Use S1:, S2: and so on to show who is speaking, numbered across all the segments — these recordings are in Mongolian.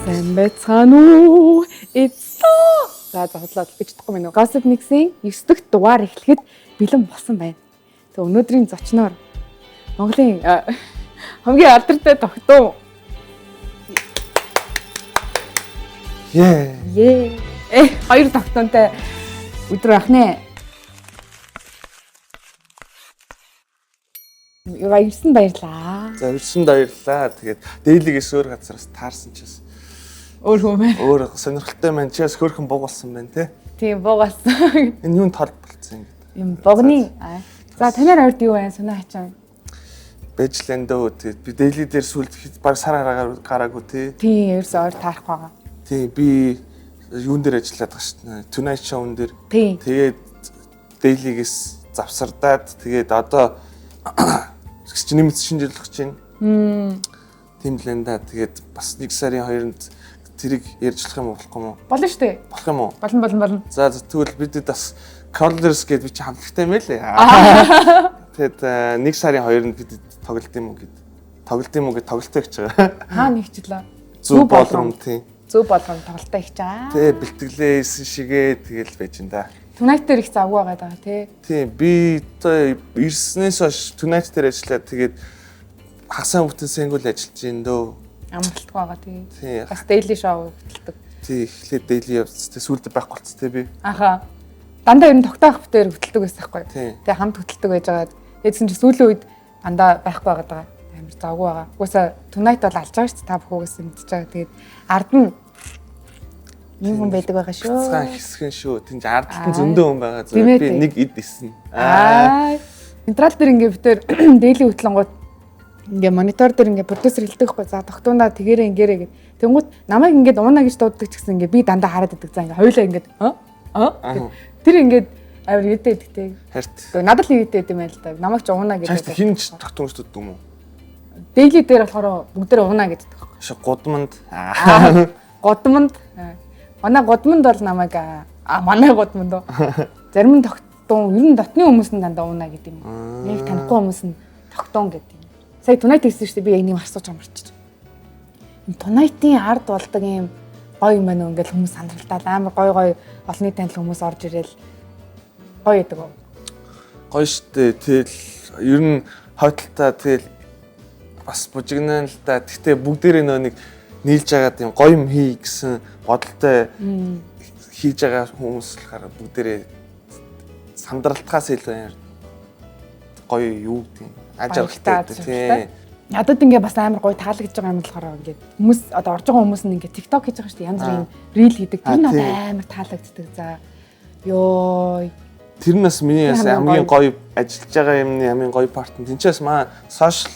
S1: Сайн байцгаана уу? Эцээ. За хотлоод би чадахгүй мэн үү? Gossip Mix-ийн 9 дахь дугаар эхлэхэд бэлэн болсон байна. Тэг өнөөдрийн зочноор Монголын хамгийн алдартай тогтун. Хоёр тогтунтай өдөр ахнаа. Ирсэн баярлаа.
S2: За ирсэн баярлаа. Тэгээд дээлигээс өөр газараас таарсан ч бас
S1: өөр хүмүүс.
S2: Өөр сонирхолтой маань чиас хөөрхөн бог болсон байна те.
S1: Тийм буугаасан.
S2: Энэ юунд толболцсон ингэ.
S1: Юм богны. За танаар хоёрд юу вэ? Санаа хачаа.
S2: Бэжлэндөө тэгээд би дээли дээр сүлд баг сар гараагүй те.
S1: Тийм ерөөсөө ойр таарах байгаа.
S2: Тийм би юун дээр ажиллаад байгаа шүү дээ. Tonight Show-н дээр.
S1: Тийм.
S2: Тэгээд дээлигээс завсардаад тэгээд одоо чи нэмэлт шинжилж өгч байна. Тийм л энэ да. Тэгээд бас 1 сарын 2-нд тэрийг ярьжлах юм болохгүй юм уу?
S1: Болно шүү дээ.
S2: Болох юм уу?
S1: Болно.
S2: За тэгвэл бидэд бас Colors гэдэг би чи хамтлагтай юм байлээ. Тэгэд 1 сарын 2-нд бидэд тоглолт юм уу гэд. Тоглолттой гэж байгаа.
S1: Хаа нэгчлээ.
S2: Зөв болгоом тийм.
S1: Зөв болгоом тоглолттой хийж байгаа.
S2: Тэ бэлтгэлээсэн шигээ тэгэл байж энэ да.
S1: Tonight дээр их завгүй байгаа тий.
S2: Тийм би ирснээс хойш Tonight дээр ажиллаад тэгээд хасаа бүтэн сэнгүүл ажиллаж байна дөө.
S1: Амралтгүй байгаа тий.
S2: Тийм.
S1: Бас daily show хөтэлдэг.
S2: Тийм эхлээд daily явц тэ сүүлдээ байхгүй болц тэ би.
S1: Аха. Дандаа ер нь тогтоох бүтээр хөтэлдэг байсан байхгүй.
S2: Тэгээ
S1: хамт хөтэлдэг байж байгаа. Тэдсэн чи сүүлийн үед дандаа байхгүй байгаа. Амар завгүй байгаа. Угаасаа Tonight бол алж байгаа шүү дээ та бүхүүгээс мэдчихэж байгаа. Тэгээд ард нь нэг хүн байдаг байгаа шүү.
S2: Цаан хэсгэн шүү. Тэнд ардтан зөндөө хүн байгаа. Би нэг эд исэн.
S1: Централ дээр ингээ битээр дээли хөтлөнгууд ингээ монитор дээр ингээ продюсер хэлдэг хгүй. За тогтуунаа тэгээрээ ингээрээ гэд. Тэнгууд намайг ингээд уунаа гэж дууддаг ч гэсэн ингээ би дандаа хараад байдаг. За ингээ хоёулаа ингээ тэр ингээд авир юутэй гэдэгтэй.
S2: Харт.
S1: Надад л юутэй гэдэг юм байл та. Намайг ч уунаа гэдэг.
S2: Харт хинч тогтоомж дууддаг юм уу?
S1: Дээли дээр болохоор бүгдээ уунаа гэдэг байхгүй.
S2: Ши гудманд.
S1: Гудманд. Манай гудманд бол намайг манай гудманд уу. Зарим нь тогтун, ер нь дотны хүмүүс нь дандаа уунаа гэдэг юм. Нэг танихгүй хүмүүс нь тогтун гэдэг юм. Сая Tonight хийсэн шүү дээ. Би яг нэг асууж байгаа мөрчиж. Tonight-ийн ард болдог юм гоё юм байна уу ингээл хүмүүс сандралтаад амар гоё олонний танил хүмүүс орж ирэл гоё гэдэг үү.
S2: Гоё штэ. Тэгэл ер нь хойдолтой тэгэл бас бужигнаа л да. Гэхдээ бүгдээрээ нэг нийлж байгаа тийм гоё юм хий гэсэн бодолтой хийж байгаа хүмүүс болохоор бүгдээрээ сандралтахаас илүү гоё юу гэдэг ажиглалтай тийм.
S1: Надад ингээ бас амар гоё таалагдж байгаа юм болохоор ингээд хүмүүс одоо орж байгаа хүмүүс нь ингээ TikTok хийж байгаа шүү дээ. Янз бүрийн reel хийдэг. Тэр надад амар таалагддаг. За ёо. Тэр
S2: нь бас миний хамгийн гоё ажиллаж байгаа юмны хамгийн гоё парт нь. Тинчээс маа social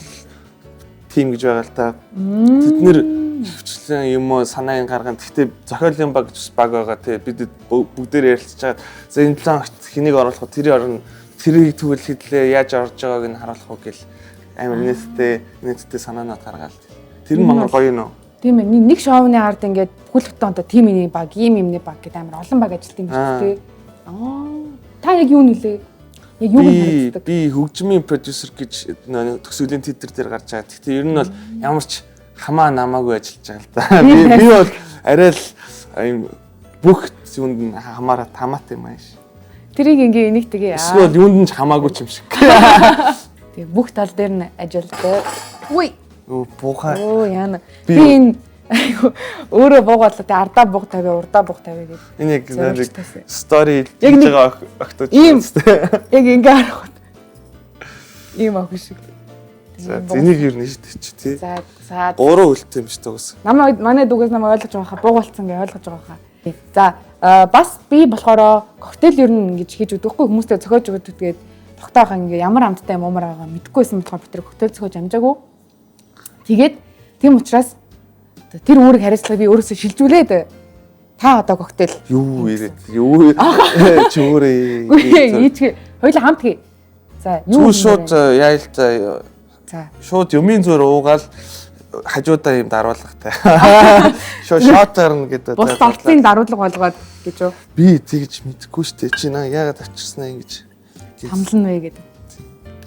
S2: team гэж байгаа л та. Тэд нэр хөвчлэн юм уу санааг гаргана. Гэхдээ зохиолын баг гэж баг байгаа тий. Бид бүгдээр ярилцж байгаа. За энэ план хэнийг оруулах вэ? Тэр орно. Тэрийг тэгвэл хэдлээ яаж орж байгааг нь харуулах уу гэл амар нийтдээ санаанууд гаргаал. Тэр нь мангар гоё нөө.
S1: Тийм ээ. Нэг шоуны ард ингээд бүхэл бүтэн одоо тимийн баг, юмны баг гэдэг амар олон баг ажилт юм байна тий. Та яг юу нөлөө? Яг юу нөлөө?
S2: Би хөгжмийн продюсер гэж төсөөлийн титр дээр гарч байгаа. Гэхдээ ер нь бол ямар ч хамаа намаагүй ажиллаж байгаа л да. Би бол арай л бүх юунд нь хамаараа тамаатай юм ааш.
S1: Тэрийг ингээ энийг тэгээ.
S2: Эсвэл юунд нь ч хамаагүй ч юм шиг.
S1: Тэгээ бүх тал дээр нь ажилдаг. Үгүй.
S2: Буухаа.
S1: Яана. Би энэ өөрөө буугаад тэ ардаа бууг тавиа, урдаа бууг тавиа гэдэг.
S2: Энэ яг нэг стори хийж байгаа октод.
S1: Яг ингээ харахад. Ийм ах шиг.
S2: За энийг юу нэж чи тий.
S1: За.
S2: Гурван үлдсэн юм чи төгс.
S1: Манай дүүгээс намайг ойлгож байгаа хаа, буугалцсан гэж ойлгож байгаа хаа. За бас би болохоор коктейл ер нь ингэж хийж өгөхгүй хүмүүстэй зохиож өгöd тэгээд тогтоохоо ингээ ямар амттай юм уумар байгаа мэдгүйсэн болохоор би тэр коктейл зохиож амжаагүй. Тэгээд тийм учраас тэр үүрэг хариуцлагыг би өөрөөсөө шилжүүлээд та одоо коктейл
S2: юу ирээд юу чи өөрөө
S1: ийчгээ хоёул хамт хий. За юу
S2: шууд яа л за шууд юмын зур уугаал хажуудаа юм даруулгатай. Шууд шотер гэдэг.
S1: Бус толцын даруулга болгоод гэж үү?
S2: Би тэгж мэдэхгүй шүү дээ. Чи яагаад авчирснаа ингэж
S1: хамлан вэ гэдэг.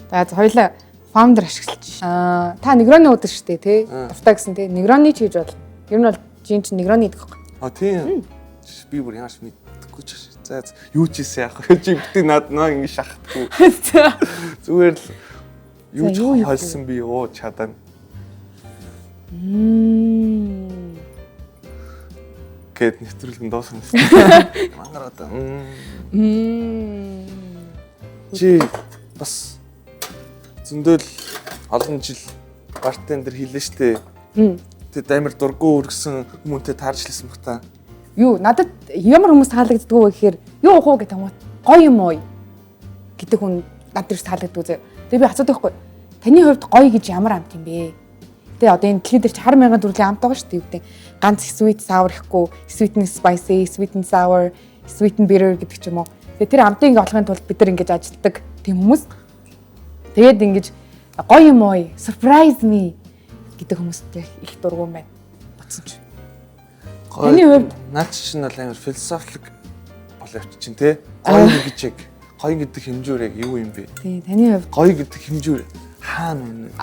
S1: За хоёулаа фаундер ашиглаж. Та Негроны өдөр шүү дээ тий. Дуртай гэсэн тий. Негроны ч хийж бол ер нь бол Жин чи негроны идэх байхгүй.
S2: А тийм. Би бүр яаш мэдхгүй ч. За юу ч хийсэн яах вэ? Чи битээ над ингэ шахахгүй. Зүгээр л юу ч холсон би ууж чадана. Гэт нэвтрүүлгэн дуусан гэсэн. Мангар одоо. Чи бас зөндөл олон жил бартендер хийлээ штэ. Тэд амар дурггүй үргэсэн хүмүүнтэй таарч лсэн баг та.
S1: Юу надад ямар хүмүүс таалагддаг вэ гэхээр юу уух уу гэх юм уу гоё юм уу гэдэг хүн надад таалагддаг зөө. Тэгээ би асуудаг байхгүй. Таны хувьд гоё гэж ямар амт юм бэ? Тэгээ одоо энэ дэлхийд дээр 60,000 төрлийн амт байгаа шүү дээ. Юу гэдэг ганц sweet sour гэхгүй, sweet and spicy, sweet and sour, sweet and bitter гэдэг ч юм уу. Тэгээ тэр амтыг ингээ олохын тулд бид нар ингэж ажилтдаг тийм хүмүүс. Тэгээд ингэж гоё юм уу, surprise me гэдэг хүмүүстэй их дургуун байна. Батсан ч. Таны хувьд
S2: наад чинь бол амар философик боловч чинь те. Гоё гэж яг гоё гэдэг хэмжүүр яг юу юм бэ?
S1: тий, таны хувьд
S2: Гоё гэдэг хэмжүүр хаана вэ?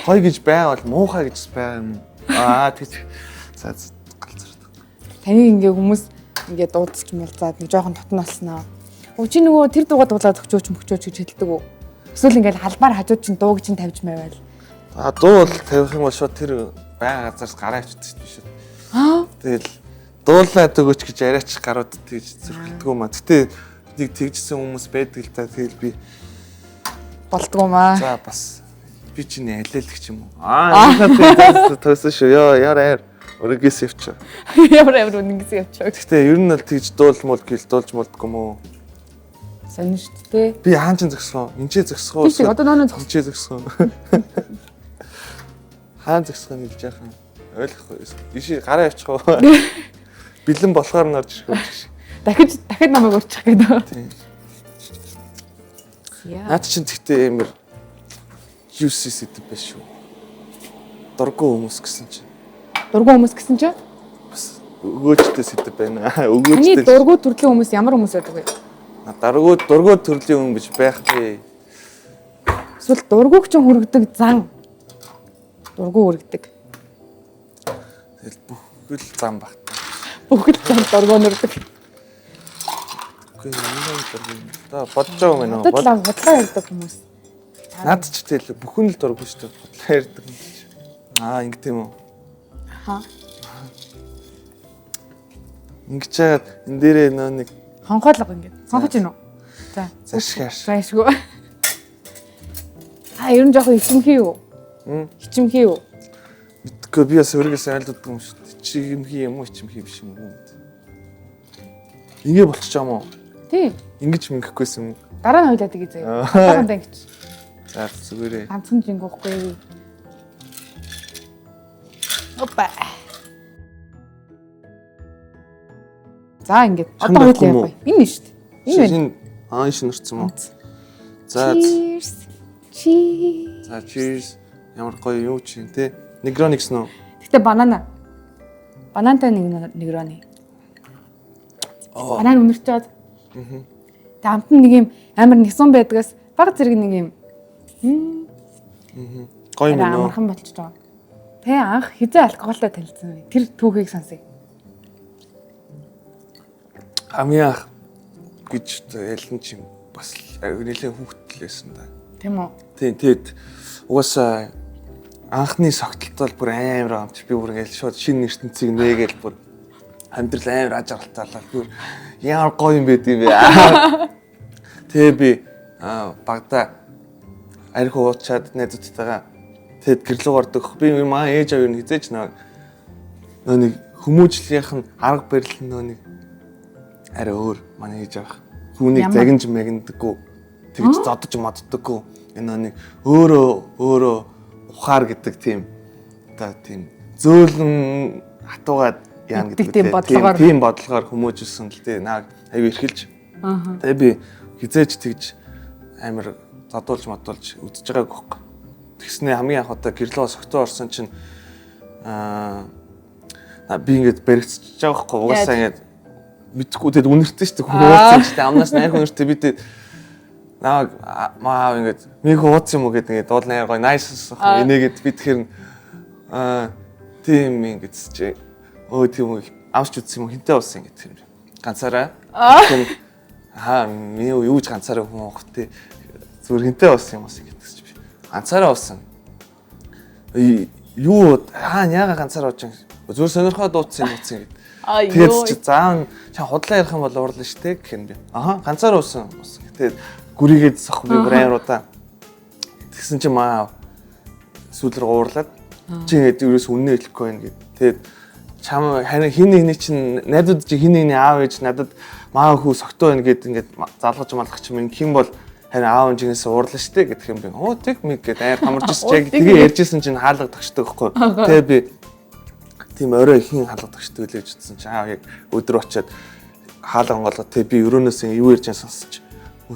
S2: Гоё гэж байвал муухай гэж байгаа юм. Тэгж за галзардаг.
S1: таны ингээ хүмүүс ингээ дуудаж муулзаад нэг жоохон тотно болсноо. Чи нөгөө тэр дуугаа дуулаад өгчөөч мөчөөч гэж хэлдэг үү? Эсвэл ингээл халбаар хажууд чинь дууг чинь тавьж байвал.
S2: Дуу бол тавих юм бол шууд тэр байга газараас гараа авчихдаг шүү дээ. Тэгэл дуулаад өгөөч гэж арайч гарууд тэгж зөрхөлдөг юм аа. Гэтэ нэг тэгжсэн хүмүүс байдаг л та. Тэгэл би
S1: Болдгоо маа.
S2: за бас би чинь алиалгч юм уу? Энэ тоосон шүү. Яар өргөөс явчих.
S1: Ямар үнэнгээс явчихаг.
S2: Гэтэ ер нь л тэгж дуулмал гэл дуулж молдгүй юм уу?
S1: Сонин шүү дээ.
S2: Би хаан ч зөксгөө. Энчээ зөксгөө.
S1: Тий, одоо нөө зөксгөө.
S2: Энчээ зөксгөө. Хаан зөксгөө нэг жаахан ойлгохгүй. Иши гараа явчих уу? Бэлэн болохоор нь орж ирэх.
S1: Дахид намайг урчих гэдэг.
S2: Тийм. Наад чинь тэгтээ амар juicy сэдв биш шүү. Дурггүй хүмүүс гэсэн чинь.
S1: Дургуун хүмүүс гэсэн чинь
S2: Бас өгөөжтэй сэдв байна.
S1: таны
S2: Өгөөжтэй.
S1: дургуй төрлийн хүмүүс ямар хүмүүс байдаг вэ?
S2: Дургуй төрлийн хүн гэж байх тий.
S1: Эсвэл дургуйг ч хүргэдэг зан. Дургуй хүргэдэг.
S2: Тэгэл бүхэл зам баг.
S1: Бүхэл зан дургуй нэрдэг.
S2: Үгүй энэ дургуй. Та бодож байгаа юм байна уу?
S1: Бодлоо ярьдаг хүмүүс.
S2: Наад ч тэгэл бүхэн л дургуй шүү дээ. Бодлоо ярьдаг юм чи. Ингэ тийм үү? Ингэж яагаад энэ дээрээ нөө нэг
S1: Хонхоолго ингэ. Хонхож гинөө. За.
S2: зашгааш.
S1: Зашгүй. Ер нь жоохон ичимхий юу? Ичимхий юу?
S2: Мэдгүй би бас өөрийгөө айлддаг юм шүү дээ. Чигэмхий юм уу, ичимхий биш юм уу? Ингээ болчих юм уу?
S1: Тий.
S2: Ингиж мингэхгүйсэн юм.
S1: Дараа нь хойлоо тгий заяа. Хатагандаа ингэж.
S2: За зүгээрээ.
S1: Ганцхан жингөхгүй. Опа. За ингэж. Одоо хойлоо яваа. Энэ шүү дээ. Энэ байна.
S2: Энэ шинэрсэн юм уу? За.
S1: Cheers. Cheers.
S2: За cheers. Ямар гоё юу чи те. Негроникс нөө.
S1: Гэтэ банана. Банантай негрони. Банан үнэрч чад. Тэ амт нэг юм амар нэгсэн байдгаас баг зэрэг нэг юм.
S2: Гоё юм нөө.
S1: Амархан болчихж байгаа. Тэ анх хизээ алкоголтой танилцсан вэ? Тэр түүхийг сонсъё.
S2: Амиа гэж ялан чим бас нэлээд хүүхдэлсэн да.
S1: Тийм үү?
S2: Тийм тэгэд угаасаа анхны согтолтол бүр амар амч би бүр ингээл шууд шинэ ертөнцийг нээгээл бүр амьдрал амар ажиглалтаалаа бүр ямар гоё юм бэ тийм бэ. Тэгээ би багада арх уучаад найзуудтайгаа тэгэд гэрлүү ордог. Би маа ээж аваа юу хизээч нөө нэг хүмүүжлийнх нь арга барил нөө нэг арай өөр манай ээж авах. Хүүнийг загинж мэгдэггүй. Тэгж зодож моддоггүй. Энэ нэг өөрөө ухаар гэдэг тийм одоо тийм зөөлөн хатуугаад яана гэдэг тийм бодлогоор хүмүүжүүлсэн л дээ. Наа аюу эрхэлж. Тэгээ би хизээч тэгж амар задуулж модуулж үдчихэж байгааг байхгүй. Тэгснээ хамгийн анх одоо гэрлөө согтуу орсон чинь би ингээд баригдчихж байгаа байхгүй. Угаасаа ингээд мэдхгүй тэгээд үнэртэй шүү дээ. Хөөцсөн шүү дээ. Амнаас найх үнэртэй би тэгээд маа ингээд миг хууц юм уу гэдэг ингээд дуулна гоё nice энийгээд би тэгэхээр тийм ингээд чи өө тийм үү амсч үзсэн юм хинтээ уусан гэдэг юм. Ганцаараа. Миний юу ч ганцаараа хүн уух тий. Зүгээр хинтээ уусан юм уусан гэдэг чи. Ганцаараа уусан. Юу яага ганцаараа ууж зүгээр сонирхоод дуудсан юм уусан гэдэг. Тэгээд чи заавал чам худлаа ярих юм бол уурлаа штэ гэх юм би. Ганцаараа уусан. Тэгээд гүрийгээд сох би брэйруудаа. Тэгсэн чи маа сүүлрээ уурлаад чи гэдэг юус үннээ хэлэхгүй байх гэдэг. Тэгээд чам хин нэгний чинь найдууд чи хин нэгний аав ээж надад маа хүү согтоо байна гэд ингээд залгаж малгах чи минь хин бол харин аав ээжээс уурлаа штэ гэдэг юм би. Тэг мэг гэд аяр хамарч чиг тэгээ ярьжсэн чинь хаалгадагчдаг байхгүй. Тэгээ би тийм орой хин хаалгадагчдаг л гэж утсан чи аав яг өдөр очиод хаалганголоо тэг би өрөөнөөс юу ярьж сонсч.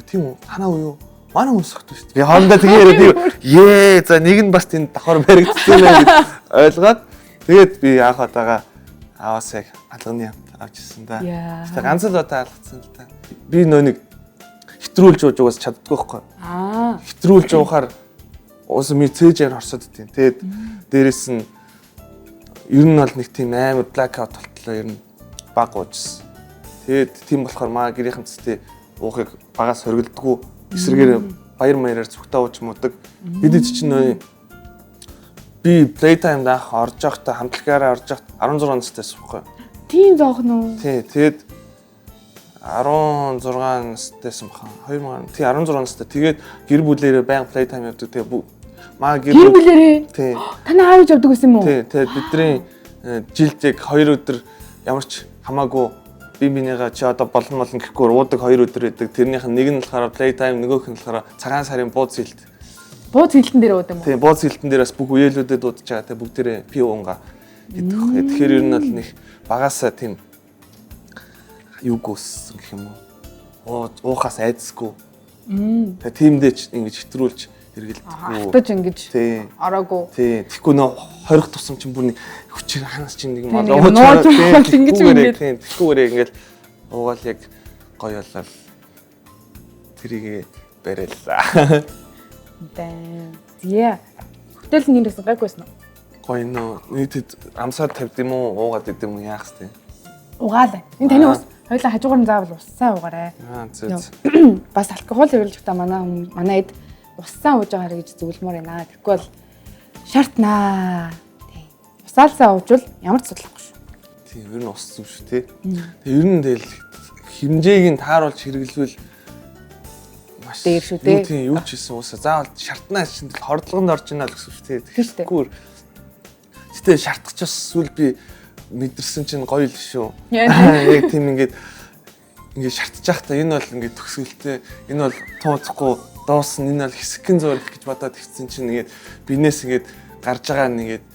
S2: Тийм үү танаа уу юу? Манай хүн согтоо штэ. Би хоорондоо тэгээ яриад за нэг нь бас тэнд давхар баригдсан байх гэж ойлгоод тэгээд би анх удаага аваасаа алганы хамт авч ирсэн да. Тэгээд ганц л удаа алгацсан л та. Би нөө нэг хэтрүүлж ууж угаас чаддгүй байхгүй. Хэтрүүлж уухаар уус ми цээжээр хорсоод идэв. Тэгээд дээрэс нь ер нь бол нэг тийм амар блэкаут болтлоо ер нь баг уужсэн. Тэгээд тийм болохоор маа гэрийн хамтстай уухыг багаас хоригддгүй эсрэгээр баяр маяраар зүгтээ ууж муудаг. Бид чинь нөө би playtime даах орж явахдаа хамтлагаараа орж явахд 16 настайс байхгүй.
S1: Тийм зоохон уу?
S2: Тий, тэгэд 16 настайсан бахан. 2000 тий 16 настай. Тэгээд гэр бүлээрээ баян playtime явдаг. Тэгээ маа гэр
S1: бүлээрээ.
S2: Тий.
S1: Танаа аавж явдаг гэсэн юм уу?
S2: Тий, тэгээд бидний жилд яг 2 өдөр ямар ч хамаагүй би минийга чи одоо болон гэхгүй уудаг 2 өдөр байдаг. Тэрнийх нь нэг нь болохоор playtime, нөгөөх нь болохоор цагаан сарын бууз хилт.
S1: Бууз хилтэн дээр уудаг юм уу?
S2: Тийм, бууз хилтэн дээр бас бүх үеэлүүдэд уудаж байгаа. Тэгээ бүгдээрээ пи уунга гэдэг. Тэгэхээр ер нь бол нэг багасаа тийм юу гүйсэн гэх юм уу? Уухаас айдсгүй. Тэгээ тиймдээ ингэж хэтрүүлж хэрэгэлдэхгүй.
S1: Хатаж ингэж ороогүй.
S2: Тийм. Тэгэхгүй нөө хорих тусам чинь бүр нэг хүчээр ханаас чинь нэг мал
S1: ууж ингэж ингэж.
S2: Тийм. Тэгэхгүйгээр ингэж уугаал яг гоё болол тэрийг барилаа. Дээ.
S1: Хөтөл нэрээс гайгүйсэн үү?
S2: Гоё нөө нийтэд амсаар тавьд юм уу уугаад идэм юм яах вэ?
S1: Угаалаа. Энэ таны ус хоёлаа хажуугаар нь заавал уссаа уугаарай. Бас алкогол хэрэглэж та манай эд уссаа ууж байгаарай гэж зөвлөмөр байна. Тэгэхгүй бол шаартнаа. Тий. Усаалсаа уужвал ямар ч судлахгүй шүү.
S2: Тийм, ер нь ус зүг шүү тий. Тэгээ ер нь тэгэл хэмжээг нь тааруулж хэрэглэвэл маш
S1: дээр шүү тий.
S2: Тийм, юу ч хийсэн уусаа заавал шаартнаа чинь хордлогонд орж ийна л гэсэн шүү тий. Тэгэхгүй. Гэтэ шаардах ч бас сүл би мэдэрсэн чинь гоё л шүү. Яг тийм ингээд шартж байхдаа энэ бол ингээд төгсгөлтэй энэ бол тууцахгүй дуусна энэ бол хэсэгэн зурх гэж бодоод ихсэн чинь ингээд бинээс ингээд гарч байгаа нэгээд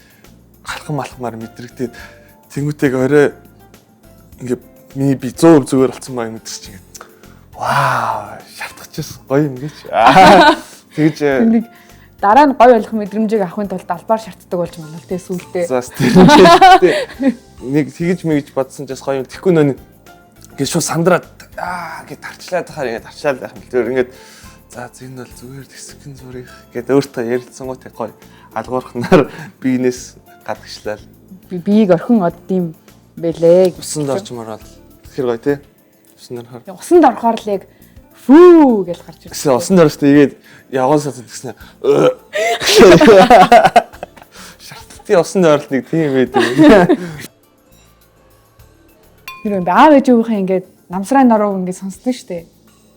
S2: халхан малхмаар мэдрэгдээд тэнгуүтэйг орой ингээд миний би 100% зүгээр болсон баг мэдэрч ингээд вау шартчихсан гоё юм гэж тэгж
S1: нэг дараа нь гоё болох мэдрэмжийг авахын тулд албаар шаарддаг болж байна л тэ сүултээ.
S2: За тийм нэг тэгж мэгж бодсон ч бас гоё юм. Тэгэхгүй нөө ингээд шууд сандраад гэж тарчлаад тахаар ингээд тарчлаад байх юм л тэр ингээд за энэ бол зүгээр хэсэгэн зурих гэдэг өөртөө ярилцсан гоо тэг гоё алгуурхнаар биенээс гадагшлал
S1: биеийг орхин оддим бэлээ.
S2: Усанд орчмоор бол тэр гоё тий. Усанд орохоор.
S1: Усанд орохоор л яг фүү гэж гарч ирсэн.
S2: Гэсэн усанд орохтой игээд яваасаа тэгснэ. Шаардлагатай усанд оролт нэг тийм байдаг.
S1: Тэр аав ээжийнхээ ингээд намсраа нороо ингээд сонсдог штэ.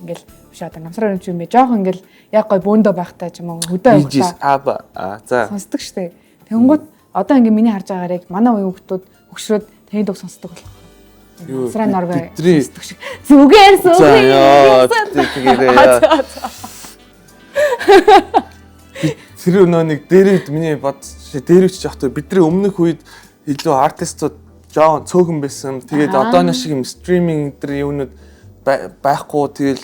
S1: Ингээл биш одоо намсраа юм чи юм бэ. Жоох ингээл яг гой бөөндөө байхтай ч юм уу хөдөө
S2: авахтаа. За.
S1: Сонсдог штэ. Тэнгүүд одоо ингээд миний харж байгаагаар яг манай үеийн хүмүүс хөгшрөөд таны дог сонсдог болох. Намсраа нороо сонсдог шиг. Зүгээр.
S2: Тэр нөө нэг дээрээ миний дээрвч жоохтой бидний өмнөх үед илүү артистууд жоо цөөхөн байсан. Тэгээд одооны шиг юм стриминг дээр юунууд байхгүй. Тэгэл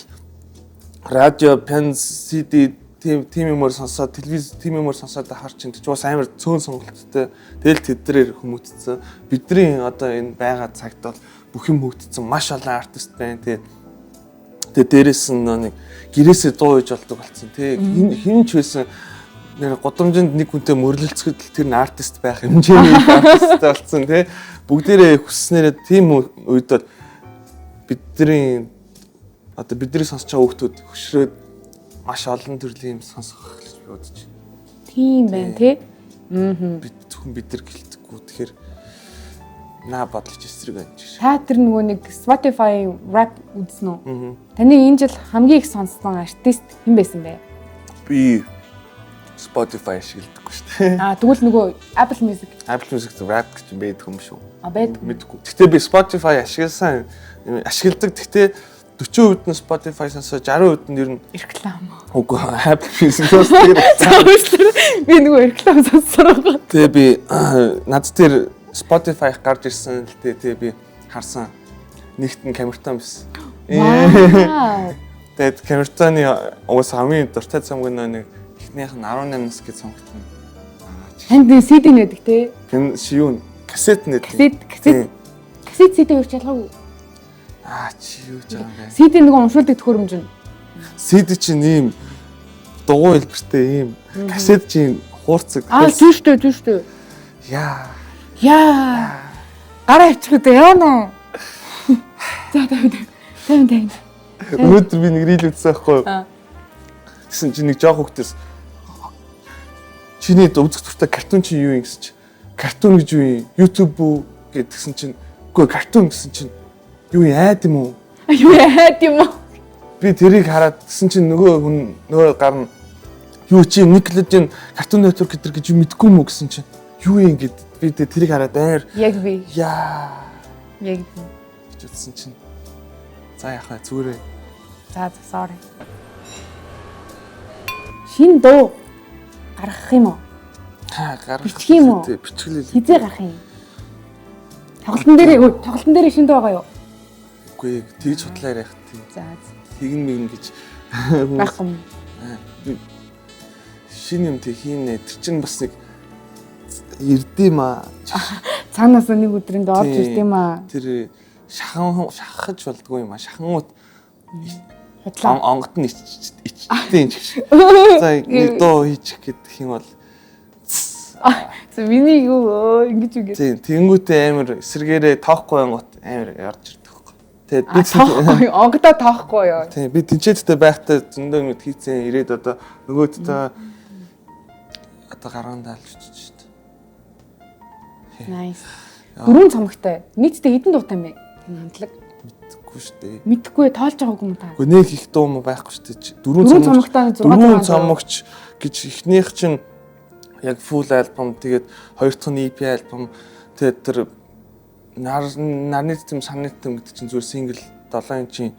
S2: радио, пен, CD тим юмор сонсоод телевиз тим юмор сонсоод хар чинь ч бас амар цөөн сонголттой. Тэгэл тэдрээр хүмүүцсэн. Бидний одоо энэ байгаа цагт бол бүх юм хөгдсөн. Маш олон артист байна. Тэгээд дээрээс нь нэг гэрээсээ дуу хийж болдог болсон. Тэг хин ч байсан нэр годомжинд нэг хүнтэй мөрлөлцөхөд тэр нь артист байх хэмжээний артист болсон тий. Бүгдээрээ хүсснээрээ тийм үед бол бидний сонсож байгаа хүүхдүүд хөшрөөд маш олон төрлийн юм сонсох гэж би бодож байна.
S1: Тийм байна тий.
S2: Бид зөвхөн бид нар гэлтэггүй. Тэгэхээр наа бодлож эсрэг байна гэж.
S1: Та тэр нөгөө нэг Spotify rap үзсэн үү? Таны энэ жил хамгийн их сонссон артист хэн байсан бэ?
S2: Би Spotify ашигладаггүй шүү дээ.
S1: Тэгвэл нөгөө Apple Music
S2: rap гэж байдаг юм шүү.
S1: Байдаг.
S2: Мэдгүй. Гэтэ би Spotify ашигладаг. Гэтэ 40% нь Spotify сонсоо 60% нь ер нь
S1: реклам.
S2: Үгүй Apple Music-ос тэр.
S1: Би нөгөө реклам сонсороо.
S2: Тэгээ би над дээр Spotify гарч ирсэн л тэгээ би харсан. Нэгт нь камертон байсан. Тэгээд камертоны уус хамгийн дуртай цомог нэг эхнийх нь 18 нас гэж сонгогдсон.
S1: Танд CD нэдэг те?
S2: Тэн юу кассет нэдэг.
S1: Кассет CD юу ч ялгаагүй.
S2: Чи юу ч юм бэ?
S1: CD нөгөө уншуулдаг төхөөрөмж нь.
S2: CD чинь ийм дугуй хэлбэртэй ийм кассет чинь хуурцаг.
S1: Тийм шүү. Яа. Гараа ичгүүд яана. За тавь.
S2: Өнөөдөр би нэг рил үзсэн байхгүй юу? Тэгсэн чи нэг жоох хөвгтөөс чиний үзэх дуртай картун чи юу юм гэсэн чи картун гэж юу юм? YouTube үү гэдгсэн чинь үгүй картун гэсэн чинь юу яад юм уу? Би тэрийг хараад тэгсэн чинь нөгөө гарна юу чи Nickelodeon Cartoon Network гэдэг гэж мэдгүй юм уу гэсэн чинь юу юм гэд би тэрийг хараад амар
S1: яг би. Яг
S2: гэж утсан чинь за яхаа зүгээрээ.
S1: За sorry. Шин дуу гаргах юм уу?
S2: Гаргах
S1: бичих юм уу?
S2: Бичгэлээ.
S1: Хизээ гарах юм? Тоглолтын дээр шин дуу байгаа юу?
S2: Үгүй тэгж хутлаа ярих тийм.
S1: За.
S2: Тэгнэ гэж
S1: байхгүй юм.
S2: Би шинэ юм тэг хийнэ. Тэр чинь бас нэг ирдэм аа.
S1: Цаанаас нэг өдрөнд орж ирдэм аа.
S2: Тэр шахаж болдгоо юм аа. Шахангууд
S1: хутлаа
S2: онгот нь ичтэй юм шиг. За нэг дуу хийчих гэдэг юм бол
S1: миний юу ингэж үгүй.
S2: Тийм тэнгүүтээ амар эсэргээрээ тоохгүй ангууд амар ярж ирдэг байхгүй. Тэгээд
S1: би онгодоо тоохгүй юу.
S2: Тийм би тэнцээдтэй байхдаа зөндөө юм хийцэн ирээд одоо нөгөөдөө гараандаа л очиж шүү дээ.
S1: Nice. Дөрвөн цомогтой. Нийтдээ хэдэн дуутай юм бэ? Энэ хамтлаг.
S2: Мэдхгүй шүү дээ.
S1: Мэдхгүй тоолж байгаагүй юм та.
S2: Гэхдээ нэг их дуу юм байхгүй шүү дээ.
S1: Дөрвөн цомогтой
S2: 6 цомогч гэж ихнийх чинь яг full album тэгээд хоёр дахь нь EP album тэгээд тэр нарны тэм санны тэм гэдэг чинь зүгээр single 7 инчийн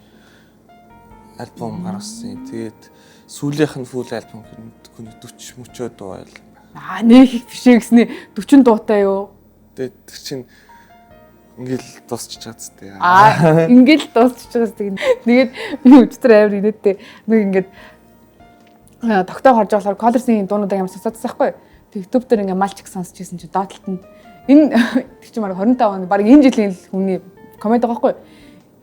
S2: альбом гаргасан. Тэгээд сүүлийнх нь full album гэдэг нь 40 мөчөө дуу байл.
S1: Нэг их бишээ гэснээ 40 дуутай юу?
S2: Тэгээд тэр чинь ингээл дуусчих чадс тээ.
S1: Ингээл дуусчих чадс тээ. Тэгээд өчтөр авир инээдтэй нэг ингээд тогтоо харж болохоор Colors-ийн дуунуудаа ямар сонсоодсан байхгүй. YouTube дээр ингээ малчиг сонсч байсан чи доотлолт нь энэ тэг чи марга 25 он баг энэ жилийн хүний комент байгаа байхгүй.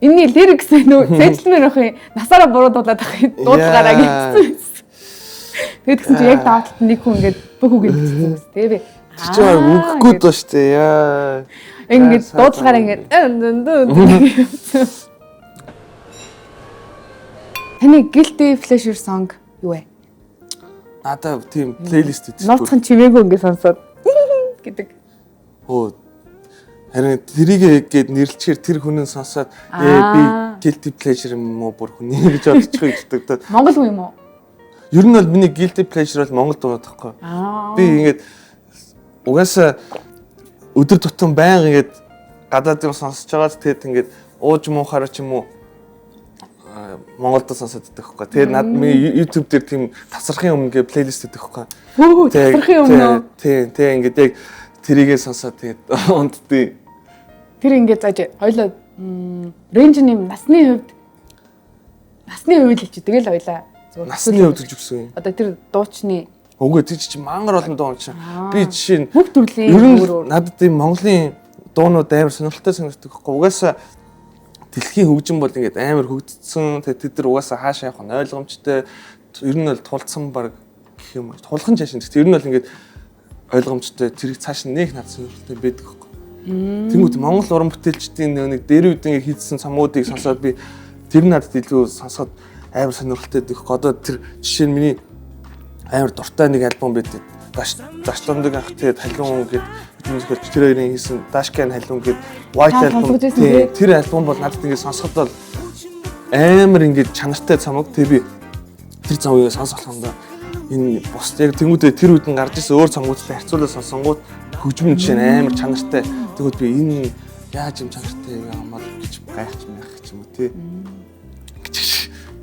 S1: Энийний лирикс нөө зэжлэмээр авах насаараа буруудуулаад авах дуудлагаараа гэсэн. Тэгээд тэгсэн чи яг доотлолт нэг хүн ингээ бүх үг ингэсэн юм тий би.
S2: Тэр чи үгэхгүй дөө штэ яа.
S1: Ингээ дуудлагаараа ингээ Таны guilty pleasure song юу вэ?
S2: Надаа тийм плейлист хийдэг.
S1: Ноцхон чимээгүй ингэ сонсоод гэдэг.
S2: Харин тэрийг гээд нэрлэхээр тэр хүнээ сонсоод би guilty pleasure юм уу бүр хүний гэж бодчих гэдэг.
S1: Монгол юм уу?
S2: Ер нь бол миний guilty pleasure бол Монгол дуу таахгүй. Би ингээд угаасаа өдөр тутам байнга ингээд гадаад юм сонсож байгаа тэгэд ингээд ууж муухаар ч юм уу Монголд сонсоод байдаг хөхгүй. Тэгээд над миний YouTube дээр тийм тасархын өмнө гэ плейлист байдаг хөхгүй.
S1: Тасархын өмнө.
S2: Тийм ингээд яг тэрийгээ сонсоод тэгээд унтдээ.
S1: Тэр ингээд зааж хоёлоо рейнжний насны хувьд хэлчих. Тэгэл хоёлаа
S2: насны хувьд хэлж өгсөн юм.
S1: Одоо тэр дуучны
S2: үгүй тэр чи мангар олон дуу чинь. Би жишээ нь
S1: бүх төрлийн
S2: надад тийм Монголын дуунууд амар сонирхолтой санагддаг хөхгүй. Угаасаа дэлхийн хөгжим бол ингээд амар хөгжсөн. Тэгээд тэд нар угаасаа хаашаа явах нь ойлгомжтой. Ер нь бол тулцсан баг гэх юм. Тулхан жашин. Гэхдээ ер нь бол ингээд ойлгомжтой тэрийг цааш нэг над сонирхолтой байдаг байхгүй. Тэнгүүт Монгол уран бүтээлчдийн нэг дээр үед ингээд хийсэн самуудыг сонсоод би тэр надад илүү сонсоод амар сонирхолтой байдаг. Одоо тэр жишээ нь миний амар дуртай нэг альбом байдаг. Дашлондог ах тэгээд халуун гэдэг мюзикл тэр хоёрын хийсэн Dashcan халуун гэдэг White album. Тэр альбом бол надад ингээд сонсоход бол амар ингээд чанартай цамаг. Тэгээ би тэр цамгийг сонсохлондоо энэ бус яг тэнгүүдээ тэр үед нь гарч ирсэн өөр цамгуудтай харьцуулаад сонсонгууд хөгжмөн жишээ нь амар чанартай. Тэгвэл би энэ яаж юм чанартай юм аа гэж гайхаж байх юм уу тий.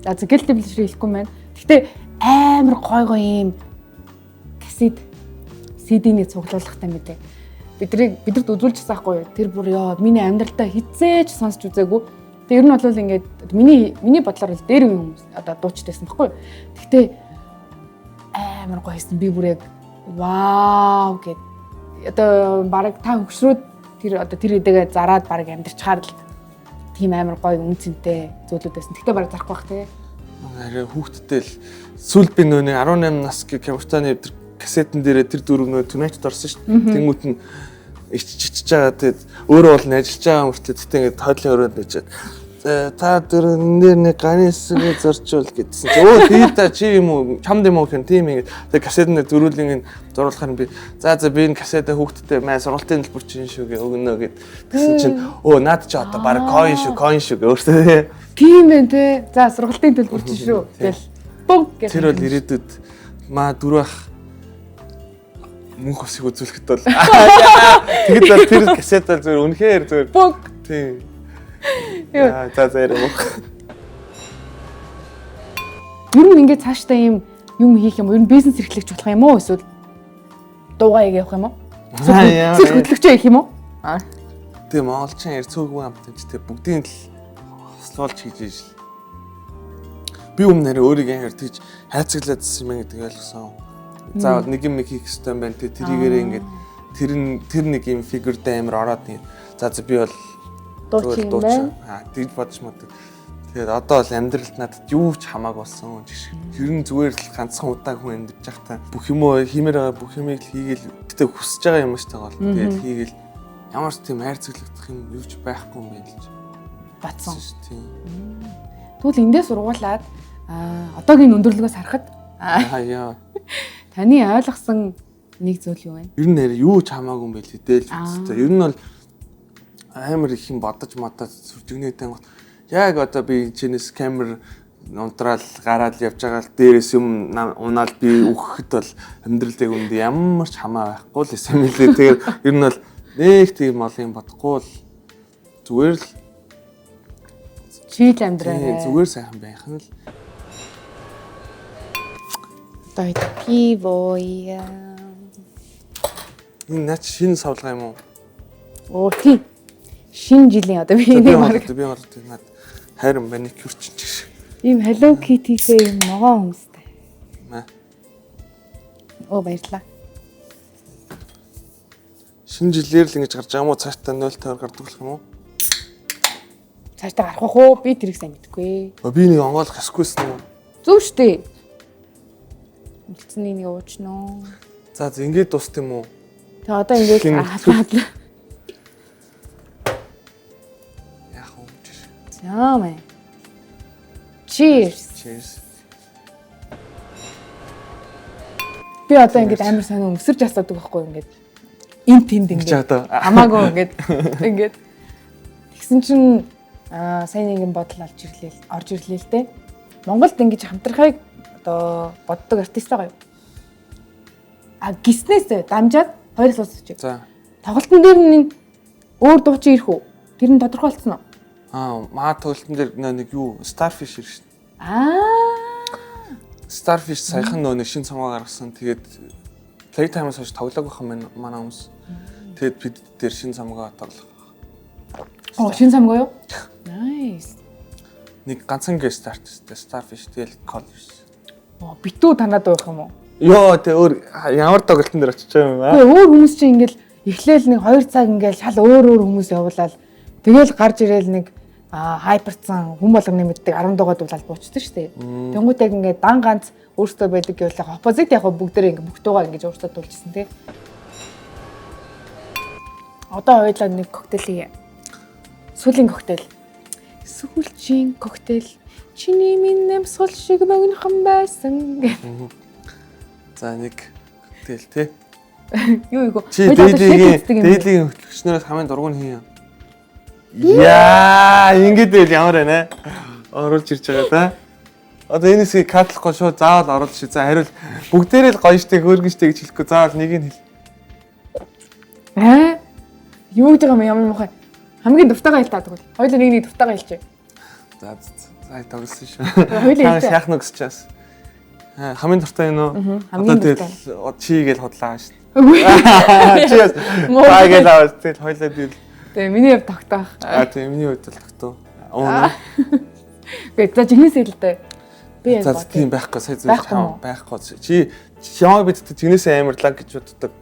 S1: За Guilty Pleasure хэлэхгүй маань. Гэтэ амар гой юм касет CD-ний цуглуулгатай мэдээ. Бидэд үзүүлчихсэн байхгүй юу? Тэр бүр ёо миний амьдралдаа хизээч сонсч үзээгүй. Тэг ер нь бол ингээд миний бодлоор л дээр үе хүмүүс одоо дуучдайсан байхгүй юу? Гэтэ амар гоё хийсэн. Би бүр яг вау гэд одоо баг та хөгшрүүд тэр үедээ зараад баг амьдрчаар л тийм амар гоё үнцэнтэй зүйлүүд байсан. Гэтэ баг зарахгүй бах те.
S2: Арай хүүхдтэй л сүүл би нөө 18 нас гэх Камертаны кассетэн дээрээ тэр дөрөв нөө Tonight орсон шүү дээ. Тэнгүүт нь ичж байгаа тэгээд өөрөө бол ажиллаж байгаа мөртлөө тэгтээ ингээд тойдлын өрөөнд нэжээд та дөрөв нэг ганы хэсгээ зорчвол гэдсэн. Өө тий та чи юм уу чамд юм уу гэх тийм ингээд тэгээд кассетэн дээр дөрүүлэн зуруулахаар би за би энэ кассетаа хүүхдтэй маа сургалтын төлбөр чинь шүү гэ өгнө гэд тэгсэн чинь өө наад чи одоо баг coin шүү гэ өөртөө
S1: тийм байх те. За сургалтын төлбөр чинь шүү гэл бог гэх.
S2: Тэр бол ирээдүйд маа дөрөв мөнх усыг үзүүлэхэд бол тэгээд бол тэр кассет бол зүгээр үнэхээр зүгээр
S1: бог
S2: тийм яа та зэрэг мөх
S1: ер нь ингээд цаашдаа юм хийх юм уу? Ер нь бизнес эрхлэгч болох юм уу? Эсвэл дуугаа явах юм уу? Эсвэл хөтлөгч явах юм уу?
S2: тийм монголчин цөөгөө амттай бүгдийн л хослуулж хийж ижил би өмнө өөрийгөө хэр тийж хайцаглаадсэн юм гэдэг ойлгосон. За нэг юм хийх хэрэгтэй юм байна. Тэрийгээрээ ингээд тэр нэг юм фигюртэй амар ороод нэг. За би бол
S1: дуучин юм байна.
S2: Тэгж бодож мод. Тэгээд одоо бол амьдралд надад юу ч хамаагүй болсон гэж. Ер нь зүгээр л ганцхан удаан хүн амьдарч байхдаа бүх юм уу хиймээр байгаа бүх юмыг л хийгээл гэтээ хүсэж байгаа юм шүү дээ. Тэгээд хийгээл ямар ч тийм хайрцаглагдах юм юу ч байхгүй юм байна л ч
S1: батсан.
S2: Тийм.
S1: Тэгвэл эндээ сургуулаад одоогийн өндөрлөгөөс харахад
S2: яа
S1: таны ойлгосон нэг зүйл юу вэ?
S2: Ер нь юу ч хамаагүй юм байл хэдэлж үзтээ. Ер нь бол амар их юм бодож матад сүржигнэтэй гот. Яг одоо би чинээс камер унтраал гараад явж байгаа л дээрээс юм унаал би үхэхэд бол амьдралдаа үнд ямар ч хамаа байхгүй л юм лээ. Тэгээд ер нь бол нэг тийм ол юм бодохгүй л зүгээр л
S1: чийл амьдраа.
S2: Зүгээр сайхан байх нь л.
S1: Тай пивоя.
S2: Энэ наач шинэ савлгаа юм уу?
S1: Оо тийм. Шинэ жилийн одоо би нэг марк.
S2: Би марк над хайрын маникюр ч
S1: ийм Hello Kitty-тэй юм могоо хүмүүстэй.
S2: Маа.
S1: Оо баярлаа.
S2: Шинэ жилээр л ингэж гарч байгаа юм уу? Цаашдаа 0 тойр гардаг болох юм уу?
S1: Цаашдаа гарах уу? Би тэрийг сайн мэдэхгүй.
S2: Би нэг онгойлох хэсгүйсэн юм уу?
S1: Зөв штэ. Үлцний нэг уучноо.
S2: За ингэж дуст юм уу?
S1: Тэг одоо ингэж хаадлаа.
S2: Яах вэ?
S1: За мэ. Cheers.
S2: Cheers.
S1: Би одоо ингэж амар сайн өмсөрж асуудаг байхгүй ингэж. Ин тэнд ингэж хамаагүй ингэж тэгсэн чинь сайн нэг юм бодол орж ирлээ л дээ. Монголд ингэж хамтрахыг одоо боддог артист байгаа юу? Гиснээс дамжаад хоёрыг сонсож байна.
S2: За.
S1: Тоглолтын дээр нь өөр дуучин ирэх үү? Тэр нь тодорхойлцсон уу?
S2: Маа тоглолтын дээр нэг юу Starfish ирж шин. Starfish саяхан нэг шинэ цомоо гаргасан. Тэгээд Playtime-аас хойш тоглоагүй юм манай хүмүүс. Тэгээд бид дээр шинэ цомгоо тоглох.
S1: Шинэ цомгоо юу? Nice.
S2: Нэг ганцхан guest artist Starfish тэгэл college.
S1: Битүү танаад байх юм уу?
S2: Йоо тэ өөр ямар тоглолтын дээр очиж байгаа юм аа.
S1: Тэгээ өөр хүмүүс чинь ингээл эхлээл нэг 2 цаг ингээл шал өөр хүмүүс явуулаад тэгэл гарч ирээл нэг хайперцсан хүм болгоны мэддэг 10 дугаар дуулаад буучдаг шүү дээ. Тэнгүүт яг ингээд дан ганц өөртөө байдаг гэвэл яг оппозит яг бүгдээрээ ингээ бүгдөөгаа ингэж өөртөө дуулжсэн тий. Одоо хоёулаа нэг коктейл хийе. Сүүлийн коктейл. Сүүлчийн коктейл. Чиний минь нэмсгэл шиг богинохон байсан.
S2: За нэг коктейл тий.
S1: Юу юу.
S2: Чи дээдлийн хөтлөгчнөөс хамгийн дургуун хин юм. Яа, ингэж л ямар байна аа. Оруулж ирж байгаа да. Одоо энэсийг катлахгүй шууд заавал оруулж ши. За хариул бүгдээрээ л гоё штэ хөөргөн штэ гэж хэлэхгүй заавал нэг нь хэл.
S1: Юу гэж байгаа юм ямар мохой. Хамгийн дуртайгаа хэл таадаг бол. Хоёул нэг дуртайгаа хэлчихэ.
S2: За тоглосон шүү.
S1: Хоёул хэлээ.
S2: Шахнаг гэж чаас. Хамгийн дуртай энэ үү?
S1: Хамгийн дуртай.
S2: Чи гэж худлаа штэ. Чи бай гэж аваад тэгэл хоёлаа дил.
S1: Тэгээ миний хувьд тогтоох.
S2: Тэгээ миний хувьд л тогтоо. Оо.
S1: Гэ за жигнэсээ л дээ. Би
S2: за тийм байхгүй сая зүйл байхгүй. Чи яа бид жигнэсээ амарлаа гэж боддог.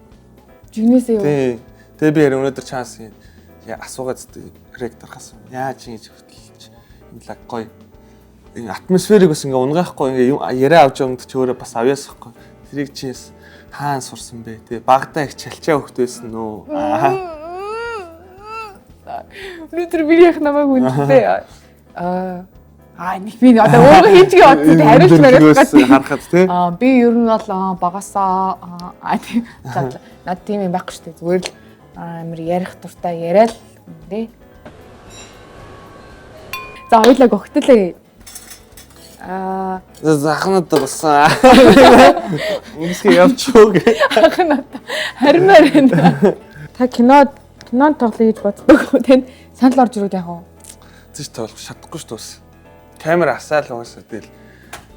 S1: Жигнэсээ юу?
S2: Тий. Тэгээ би ярь өнөөдөр чаас асуугаад ректорхаас яаж ингэж хөтлөж энэ лаг гоё. Энэ атмосферыг бас ингээ унгаахгүй ингээ яриа авч яванд ч өөрөө бас авьяасахгүй. Тэрийг чиэс хаан сурсан бэ? Тэгээ багтаа их чалчаа хөхт байсан нөө.
S1: Өнөөдөр би яг намайг үнэтэй. Нэг би одоо өөрөө хийчихээ бодсон тий хариулт бариад
S2: харахад тий.
S1: Би ер нь бол багасаа тийм над тийм юм байхгүй шүү дээ. Зүгээр л амар ярих дуртай яриад тий. За хоёлаа гогтлээ.
S2: Захнад болсон. Үнэхээр явчихгүй.
S1: Ахнад хармаар байна. Та кинод тоглоё гэж боддог. Тэнд санал орж ирүүд яах вэ?
S2: Зэж тоглох чадахгүй шүү дээ. Камер асаал угаасаа тэгэл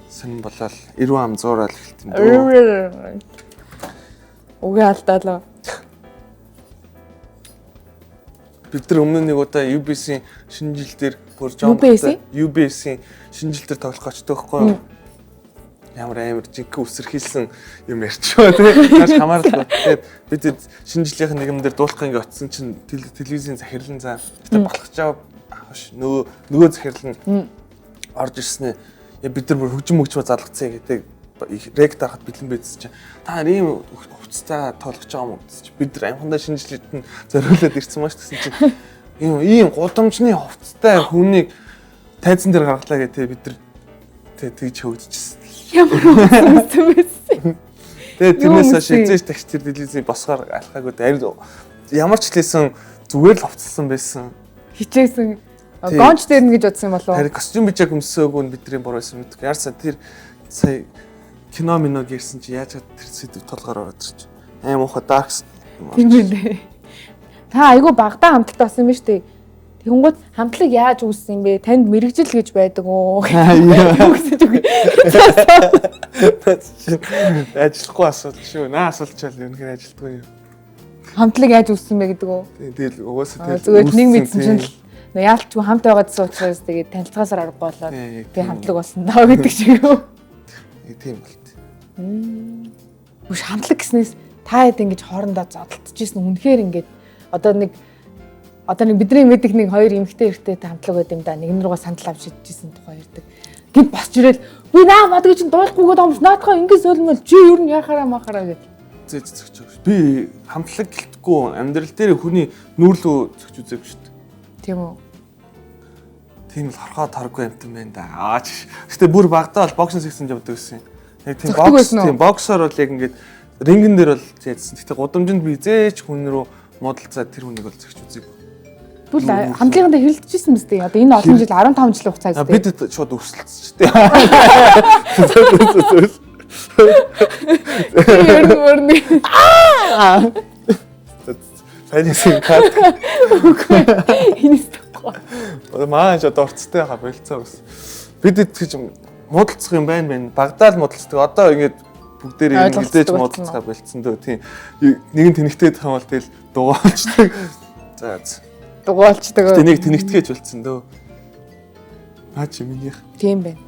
S2: сонирн болол 90 ам 100-аар л эхэлтэн дөө.
S1: Угээ алдаалаа.
S2: Бид нар өмнө нэг удаа UBS-ийн шинэ жил дээр бүр UBS-ийн шинэ жил дээр тоглох очтой байхгүй юу? Ямар амар жинхэнэ үсэрхийлсэн юм ярьчихваа тий. Маш хамаарлаа. Тэгээд бид шинэ жилийн нэгэн дээр дуулах ингээ очисон чинь телевизийн захирлан заа. Гэтэ болох жаа нөгөө захирал нь орж ирсэн. Бид нар бүр хөгжим залгацсан гэдэг ректор хат бэлэн байцсан чинь та нар ийм хувцастай тоолгож байгаа юм уу гэж бид нар амхандаа шинэ жилд нь зориулаад ирсэн маш гэсэн чинь ийм гудамжны хувцастай хүнийг тайзан дээр гаргалаа гэдэг бид нар тэгж хөгжижсэн.
S1: Ямар хувцас байсан.
S2: Тэгээд тэрнээс хойш эзэж тагч тэр телевизийн босгоор алхаагүй ямар ч хэлсэн зүгээр л хувцалсан байсан.
S1: Хичээсэн гонч дээр нь гэж бодсон юм болов уу?
S2: Тэр костюм бичээг өмсөөгүй нь бидний буруу байсан мэдгүй. Яарсаа тэр сая кино миног ирсэн чи яаж тэр сэдв толгоор ороод ирчих. Аим ухаа даркс.
S1: Тийм үү. Та айгүй багтаа хамтлагтай болсон юм ба штэ. Тэгэнгүүт хамтлаг яаж үүссэн юм бэ? Танд мэрэгжил гэж байдаг уу? Юу гэсэн үг.
S2: Ажиллахгүй асуудал шүү. Наа асуулчаал юу нэр ажилтгүй юм.
S1: Хамтлаг яаж үүссэн бэ гэдэг үү?
S2: Тэгэл угаасаа
S1: тэгэл нэг мэдсэн чинь яалтчгүй хамт байгаадсан учраас тэгээд танилцахаас аргагүй болоод би хамтлаг болсон даа гэдэг шиг юу.
S2: Тийм болт.
S1: Үгүй хамтлаг гэснээс та хэд ингэж хоорондоо зодтолчихсэн үнэхээр ингэж одоо нэг бидний мэдих нэг хоёр эмэгтэй эрэгтэй хамтлаг байд юм да. Нэгэн руугаа сандал авч шидчихсэн тухай ярьдаг. Гэт босч ирэл би наа мадгүй чинь дуулахгүйгээд амс наадхаа ингэж солимол чи юу н яхаараа махараа гэж.
S2: Зөж. Би хамтлаг гэлтгүй амьдрал дээр хүний нүүрлөө зөж үзээгүй шүү дээ.
S1: Тийм үү.
S2: Тийм л хорхоод харгүй юмтай байна да. Гэтэ бүр багтаа бол боксинг секцэнд явдаг гэсэн. Яг тийм боксоор бол яг ингээд рингэн дээр бол яадсан. Гэтэ гудамжинд би зээч хүн рүү муудалцаад тэр хүнийг бол зөж үзээгүй.
S1: Бүр хамтлагаандаа хэрэлдэжсэн мэт дээ. Одоо энэ олон жил 15 жил хугацаа гэсэн.
S2: Бид шууд өрсөлдсөн шүү дээ.
S1: Өрнө.
S2: Фэнсинг кат.
S1: Энэс тахгүй.
S2: Маань ч одоо орцтой хаа болцоо бас. Бид гэж муудалцах юм байна. Багадаа л муудалцдаг. Одоо ингээд бүгдээр ингэж муудалцгаа болцсон дөө. Тийм. Нэг нь тэнэгтэй тахын бол тэгэл дугаалчдаг. За.
S1: Дугаалчдаг.
S2: Тэнийг тэнэгтгэж болцсон дөө. Наа чи минийх.
S1: Тийм байна.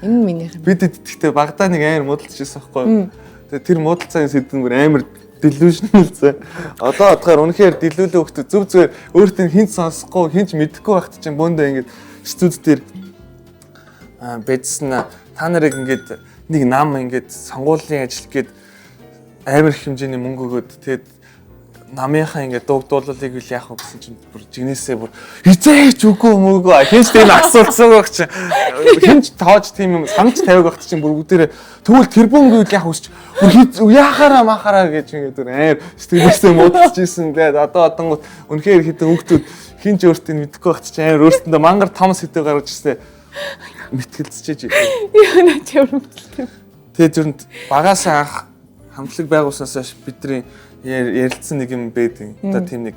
S1: Энэ минийх.
S2: Бид гэхдээ багадаа нэг амар муудалцчихсан байхгүй. Тэгээ тэр муудалцааны сэдвэн бүр амар delusional зэ. Одоо бодохоор үнэхээр дэлгүүлээ хөхт зүв зүгээр өөртөө хинт сонсохгүй, хинч мэдэхгүй байхт чинь бөөндөө ингэж студ дээр бэдсэн та нарыг ингэж нэг нам ингээд сонгуулийн ажил гээд амар их хэмжээний мөнгө өгөөд тэгээд намынхаа ингээд дуулуулыг үл яах вэ гэсэн чинь бүр жигнэсээ бүр хизээч үгүй мөгөө хинч тийм асуулцсан байх чинь хинч тоож тийм юм санаж тавиаг багт чинь бүр бүгдээрээ тэгвэл тэрбүүнгүй үл яах үсч яхаараа махаараа гэж ингээд амар сэтгэлээсээ муудчихж ийсэн тэгээд одонгууд үнэхээр хитэн хүүхдүүд хинч өөртөө мэдэхгүй багт чинь амар өөртөндөө мангар том сэдв гаргаж ирсэн мэтгэлцэж
S1: Яна ч юм.
S2: тэгээд зүрд багасаа анх хамтлаг байгуулснаас хойш бидний ярилцсан нэг юм байдаг. Одоо тийм нэг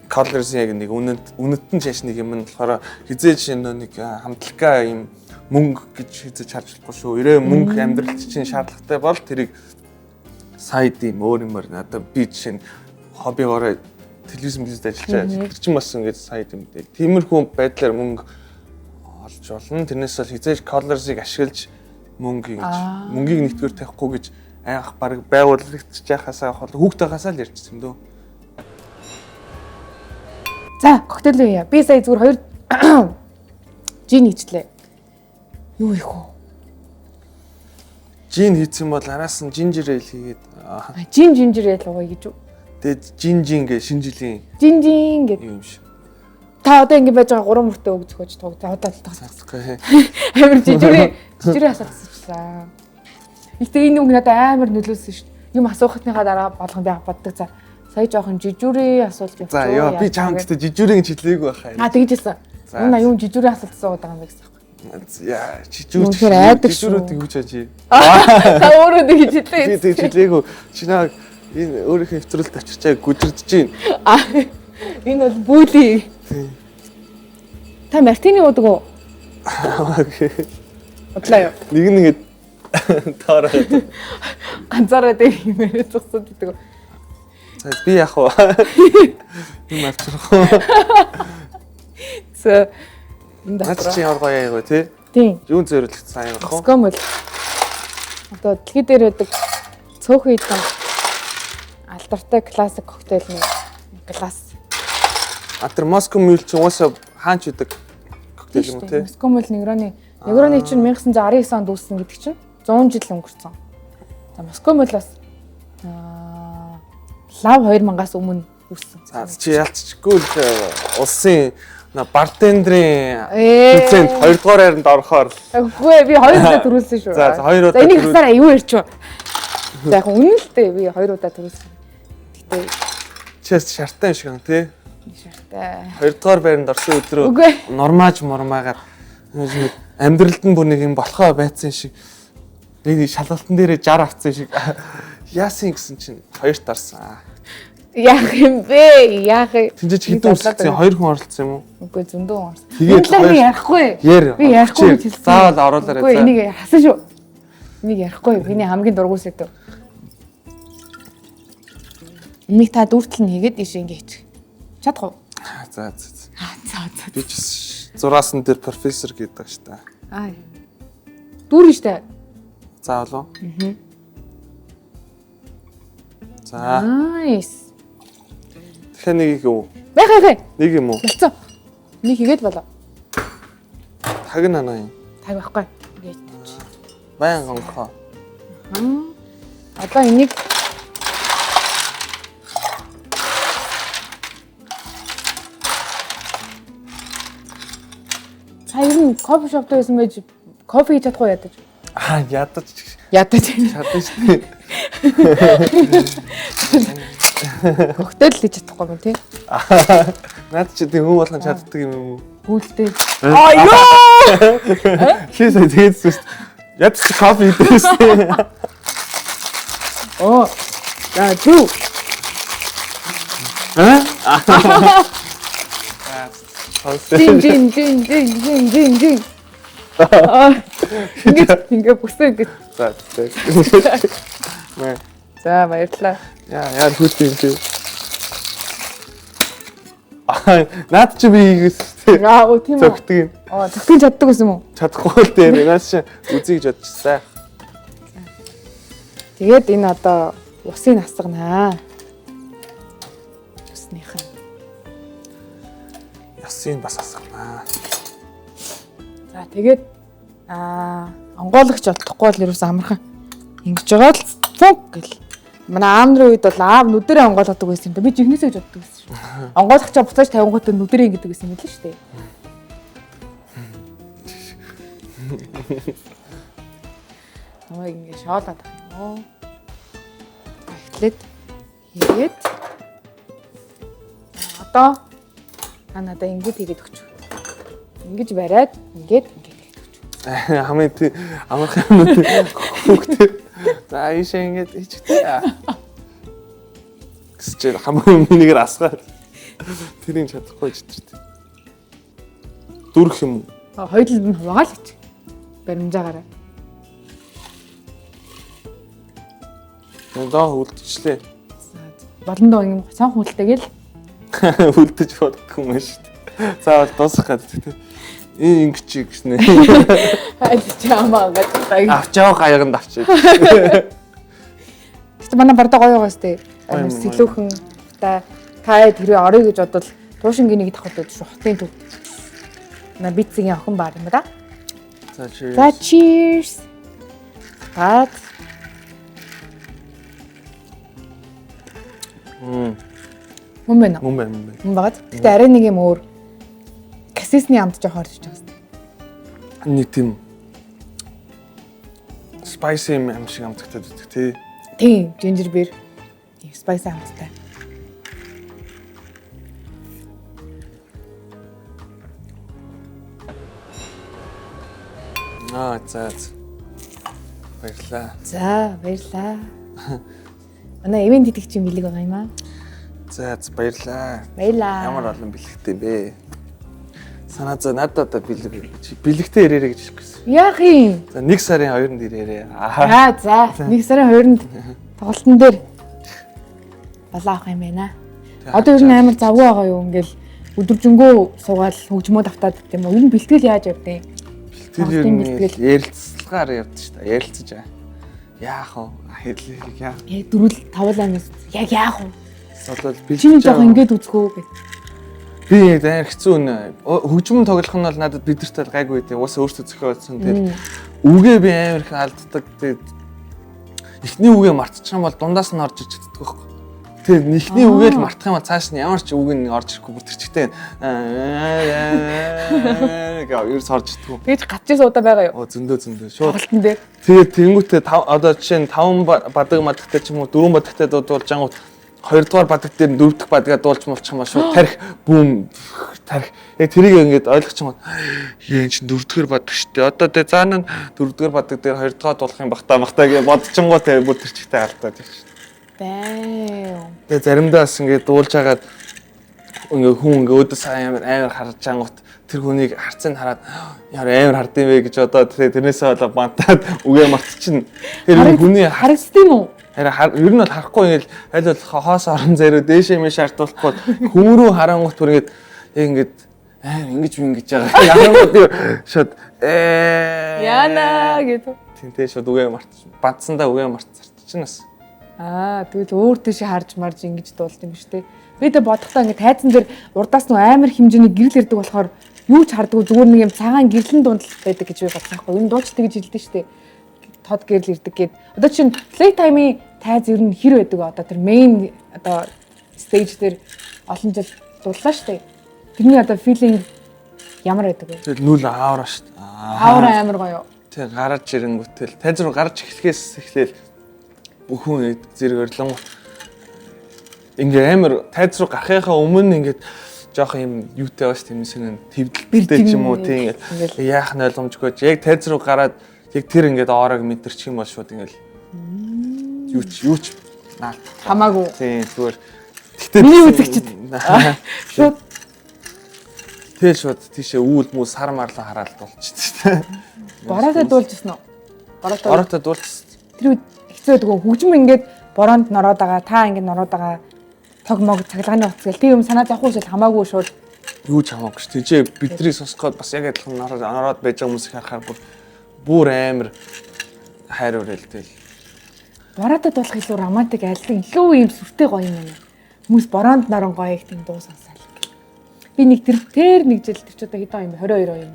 S2: колорсын яг нэг үнэттэн шаш нэг юм нь болохоор хизээж нэг хамтлагаа юм мөнгө гэж хизээж харж болохгүй шүү. Өрөө мөнгө амьдралч чинь шаардлагатай бол тэрийг сайд юм өөр юмар одоо би жишээ нь хоббигоор телевизэн бизнест ажиллаж байгаа. Тэр чинь бас ингээд сайд юм дээ. Тиймэрхүү байдлаар мөнгө олж болно. Тэрнээс бол хизээж колорсыг ашиглаж мөнгө ингэж мөнгийг нэгтгэр тавихгүй гэж ах баг байгууллагч яхасаа хүүхдээ хасаа л ярьчихсан дөө.
S1: За, коктейл үе. Би сая зүгээр 2 жин хийчлээ. Юу их вэ?
S2: Жин хийсэн бол араас нь жинжер эйл хийгээд
S1: Жинжер ял уу гэж үү?
S2: тэгээд жин гэ шинэ жилийн
S1: Жин гэдэг.
S2: юм шиг.
S1: Та одоо ингэ байж байгаа 3 мөртөө үг зөхөж туг. Одоо л тасахгүй. Амар жижигрийн асуултсанчлаа. Гэтэ энэ үг надад амар нөлөөлсөн шүү дээ. Юм асуухтныхаа дараа болгон би боддог. За сая жоохон жижигрийн асуулт явуулчих.
S2: За яа би чамд тэ жижигрийн чиглэег байхаа.
S1: Тэгжсэн. Энэ юм жижигрийн асуулт суугаад байгаа юм гэсэн юм.
S2: Яа жижигрүүд гэж хажи.
S1: Та өөрөө нэг хижилээ.
S2: Би чиглэег чинаа энэ өөрийнхөө нэвтрүүлэлт авчирчаа гүжирдэж байна.
S1: Энэ бол бүли. Та мартини уудаг уу? Бодлоо юу?
S2: Нэг нэгэд таараа.
S1: Ганцаараа дээр юмээ зогсоод идэг.
S2: За би яах вэ? Юм авчрах уу?
S1: За энэ
S2: Наад чи ямар гоё яа вэ тий?
S1: Тийм.
S2: Юун зөриөлөгч сайн явах уу?
S1: Скомл. Одоо дэлхий дээр байдаг цөөхөн идэн алдартай классик коктейлний класс.
S2: Тэр Москва мөл чи уусаа хаач идэг коктейл юм тий?
S1: Скомл Негроны чинь 1919 онд үүссэн гэдэг чинь 100 жил өнгөрцөн. За Москва бол бас лав 2000-аас өмнө үүссэн.
S2: За чи ялцчихгүй л улсын бартендрийн хэмжээнд 2 дугаар хайранд орохоор
S1: үгүй би 2 удаа төрүүлсэн шүү.
S2: За 2 удаа.
S1: Энийг хасаараа юу ярьчих вэ? За яг үнэн л дээ би 2 удаа төрүүлсэн. Гэтэ
S2: чист шарттай юм шиг юм тий?
S1: шартай.
S2: 2 дугаар байранд орсон өдрөө нормааж мормаагаар амьдралд нь бүр нэг юм болохоо байцсан шиг нэг шалгалтан дээрээ 60 авцсан шиг яасан гэсэн чинь 2-т орсон.
S1: Яах юм бэ? Яах юм?
S2: Тинжиж хэдэн өрсөлдсөн 2 хүн оролцсон юм уу?
S1: Үгүй зөндөө орсон.
S2: Тэгээд
S1: ярихгүй.
S2: Би
S1: ярихгүй гэж хэлсэн.
S2: Заавал оруулаарай.
S1: Үгүй энийг хасан шүү. Энийг ярихгүй. Миний хамгийн дургуус өгдөө. Энийг та дүүртэл нь хийгээд ийш ингэ хийчих. Чадах уу?
S2: За.
S1: За.
S2: Би ч 6-сан дээр профессор гэдэг ш та.
S1: Дүүрэн штэ.
S2: Заавал уу? За.
S1: Nice.
S2: Тэгэхээр нэг юу?
S1: Бай.
S2: Нэг юм уу?
S1: Болцоо. Энийг хийгээд болоо.
S2: Таг нанаа юм.
S1: Таг байхгүй. Ингээд тач.
S2: Баян гонхоо.
S1: Одоо энийг Хайрын кофе шопт байсан байж кофе хийж чадахгүй ядаж.
S2: Ядаж.
S1: Коктейл хийж чадахгүй юм тий.
S2: Наад чи тийм хүн болгон чаддаг юм уу?
S1: Гүйлтэй.
S2: Ёо! Чи сая тэгсэн шүү дээ. Ядаж кофе хийдсэн.
S1: Оо. За зү. Жин. Ингээ бүсээ ингэ.
S2: За.
S1: За баярлалаа.
S2: Яа хүүтэй юм чи. Наад чи би хийгээстэй.
S1: Тийм үү.
S2: Зөгдөг юм.
S1: Зөгтөж чаддаг гэсэн юм уу?
S2: Чадахгүй л дээ. Наад чи үзье гэж бодчихсан.
S1: Тэгээд энэ одоо усыг насгнаа. Усныхан.
S2: Ясын бас асгана.
S1: За тэгээд Онгоолагч олдохгүй бол ерөөс амархан ингэж байгаа л фук гэл. Манай аамдрын үед бол аав нүдэрээ онгоолгодог байсан юм да. Би жигнэсээ гэж боддог байсан шүү. Онгоолагчаа буцааж тавингуудаа нүдэрээ гэдэг байсан юм л шүү дээ. Намайг ингэ шоолоод байгаа юм уу? Эхлээд хийгээд одоо надаа ингэж хийгээд өгч. Ингэж бариад ингэж хийгээд өгч.
S2: Хамгийн тийм амархан юмнууд хүүхдээ. За ийшээ ингэж хийчихтэй. Гэсчээ хамгийн өмнөгээр асгаад тэрийг чадахгүй ч тэр. Дүрх юм уу?
S1: Хоёулд нь хуваагаа л гэж. Баримжаагаараа.
S2: Доо үлдчихлээ.
S1: Болондоо юм сан хүлтэйгээл
S2: Үлдэж бодох юм шүү дээ. Заавал дуусгах гэдэг. Ингэж гиснэ.
S1: аль чамаа гэдэг.
S2: Авчаа гайганд авчиж.
S1: Гэтэ манай бардаа гоё байгаас тээ. Сэлүүхэн та тэрээ орё гэж бодвол туушингийн нэг давхад шүү. Хотын төв. На бицгийн охин баар юм да. За cheers. Бат. Мөн байна.
S2: Мөн байна.
S1: Мөн багт. Гэтэ арай нэг юм өөр. Кассисны амт жоох орж байгаа юм.
S2: Нэг тийм spicy юм шиг амтгтаад байдаг тий.
S1: Тийм, ginger beer. Spicy амттай.
S2: За. Баярлаа.
S1: За, баярлаа. Манай ивент хийдэг чинь бэлэг байгаа юм аа.
S2: За, баярлаа.
S1: Баярлаа.
S2: Ямар олон бэлэгтэй бэ? Санаа зөө надад одоо бэлэгтэй ирээрэй гэж хэлсэн.
S1: Яах юм?
S2: За 1 сарын 2-нд ирээрэй.
S1: За 1 сарын 2-нд тоглолтын дээр болоо авах юм байна. Одоо ер нь амар завгүй байгаа юу ингээл өдөржингөө суугаад хөгжмөд автаад гэдэг юм уу? Ер нь бэлтгэл яаж явдیں۔
S2: Тэр ер нь ярилцлагаар явдаг шүү дээ. Ярилцаж байгаа. Яах вэ? Хэлээ яах.
S1: Яг дөрвөл тавлаанаас яг яах вэ?
S2: Солол
S1: Чиний жоох ингэж үзгөө гэж.
S2: Би яг хэцүү нэ. Хөгжмөн тоглох нь бол надад бидэртэй гайгүй дээ. Уусаа өөртөө зохиолсон. Тэгээд үгээ би амар их алддаг. Тэгээд эхний үгээ мартчих юм бол дундаас нь орж иж чаддаг байхгүй. Тэгээд эхний үгээ л мартах юм бол цааш нь ямар ч үг нь орж ирэхгүй бүр тэрчтэй. Гав ерөөс орж идэггүй.
S1: Тэгэж гатчээ суудаа байгаа юу?
S2: Зөндөө шууд.
S1: Тоглолтын дээр.
S2: Тэгээд тэнгуүтээ одоо жишээ нь 5 бадаг мадагтай ч юм уу 4 бадагтай дуудуулж ангууд 2 дугаар бадаг дээр 4 дахь бадгаа дуулж молчих юм ба шууд тарих бүүм тарих. Яг тэрийг ингээд ойлгочих юм бол энэ чинь 4 дахь бадаг штэ. Одоо тэ заана 4 дахь бадаг дээр 2 дугаар дуулах юм бахтаа гэж бодчихгоо тэ бүр тэрчтэй алдаад их штэ.
S1: Баа.
S2: Тэгээ заримдаа бас ингээд дуулж хагаад ингээ хүн ингээ өдөө сайн амар харж ангууд тэр хүнийг харцыг хараад яар амар хардсан бэ гэж одоо тэрнээсээ болоо бантаад үгээ мартчихна. Тэр хүний
S1: харагдсан юм уу?
S2: Харин ер нь бол харахгүй ингээл аль бол хоос орон зайруу дээшээ мэш артуулахгүй хүмүүрүү харангуут бүр ингээд ингэж байгаа. Ярангууд шууд
S1: Яна гэдэг.
S2: тэнтэй шууд үгээ мартчих. Бантсандаа үгээ мартчихна бас.
S1: Тэгвэл өөр тийш харж марж ингэж дуулт юм биш үү? Би дэ бодохдоо ингэ тайзан дээр урдаас нь амар хэмжээний гэрэл ирдэг болохоор юу ч хардггүй зүгээр нэг юм цагаан гэрлэн дундал байдаг гэж би бодсаахгүй. Энэ дууч тэгж хэлдэг шүү дээ. Тод гэрэл ирдэг гээд. Одоо чинь Playtime-ийн тайз ер нь хэр байдаг одоо тэр main одоо stage дээр олон жил дууллаа шүү дээ. Тэрний одоо feeling ямар байдаг вэ?
S2: Тэгэл нүл аавра шүү дээ.
S1: Аавра амар гоё.
S2: Тэг гараж ирэнгүүтэл тайз руу гарч эхлэхээс эхлээл бүхэн зэрэг орлон ингээ амар тайз руу гарахынхаа өмнө ингээд жоох юм юутай бааш тэмсэн твдэлтэй ч юм уу тийм ингээд яах нь ойлгомжгүй яг тайз руу гараад яг тэр ингээд оорог мэдэрч юм бол шууд ингээд юу ч
S1: хамаагүй
S2: тийм зүгээр тэгтээ
S1: миний үзэгчд шууд
S2: тэгэл шууд тийшээ үүл мүү сар марлаа хараад дуулчихсан шүү дээ.
S1: Бороотой дуулж гисэн үү?
S2: Бороотой дуулчихсан.
S1: Тэр хэцүү байдаг хөгжим ингээд бороонд нороод байгаа та ингээд нороод байгаа тог мог цахилгааны утас гэл тийм юм санаа зовхгүй шил хамаагүй шууд
S2: юу ч хамаагүй шүү. Тэжээ бидний сонсоход бас яг адилхан нороод байж байгаа хүмүүсийг харахаар бүр амар хайр өрөөлтэй.
S1: бороотой дуулах илүү романтик айлын илүү юм сүртэй гоё юм байна. Хүмүүс бороонд норон гоё их тийм дуу сонсоол. Би нэг тэр нэг жил тэр ч одоо хэдэн он юм 22 он юм.